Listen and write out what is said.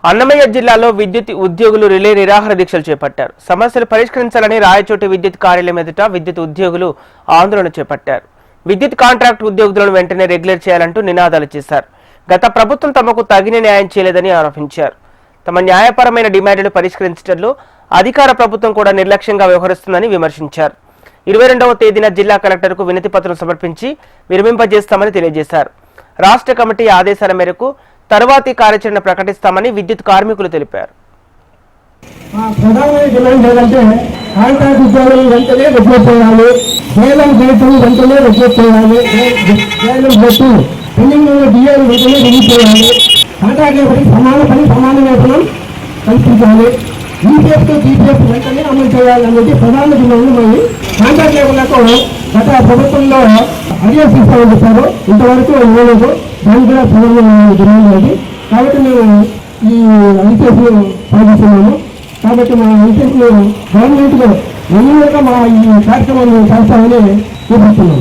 అన్నమయ్య జిల్లాలో విద్యుత్ ఉద్యోగులు రిలే నిరాహార దీక్షలు చేపట్టారు. సమస్యలు పరిష్కరించాలని రాయచోటి విద్యుత్ కార్యాలయం ఎదుట విద్యుత్ ఉద్యోగులు ఆందోళన చేపట్టారు. విద్యుత్ కాంట్రాక్ట్ ఉద్యోగులను వెంటనే రెగ్యులర్ చేయాలంటూ నినాదాలు చేశారు. గత ప్రభుత్వం తమకు తగిన న్యాయం చేయలేదని ఆరోపించారు. తమ న్యాయపరమైన డిమాండ్లు పరిష్కరించడంలో అధికార ప్రభుత్వం కూడా నిర్లక్ష్యంగా వ్యవహరిస్తుందని విమర్శించారు. 22వ తేదీన జిల్లా కలెక్టర్కు వినతి పత్రం సమర్పించి విరమింపజేస్తామని తెలియజేశారు. రాష్ట్ర కమిటీ ఆదేశాల మేరకు తర్వాతి కార్యాచరణ ప్రకటిస్తామని విద్యుత్ కార్మికులు తెలిపారు. ప్రధానమైన డిమాండ్ ఏంటంటే కాంట్రాక్ట్ ఉద్యోగులు వెంటనే రెగ్యులర్ చేయాలి, వేలం రేట్లు వెంటనే రెగ్యులర్ చేయాలి, వేలం రేట్లు పెండింగ్ డిఏలు వెంటనే రిలీజ్ చేయాలి, కాంట్రాక్ట్ లేబర్కి సమాన వేతనం కల్పించాలి, ఈపీఎఫ్ జీపీఎఫ్ వెంటనే అమలు చేయాలి అనేది ప్రధాన డిమాండ్లు. మరి కాంట్రాక్ట్ లేబర్లకు గత ప్రభుత్వంలో అడియర్స్ ఇస్తామని చెప్పారు, ఇంతవరకు ఇవ్వలేదు. దానికి కూడా ప్రధానమైన డిమాండ్ అది. కాబట్టి మేము ఈ ఐసీఎఫ్ను సాధిస్తున్నాము. కాబట్టి మా ఐసీఎఫ్ను గవర్నమెంట్కు రెగ్యులర్గా మా ఈ కార్యక్రమాన్ని చేస్తామని చూపిస్తున్నాము.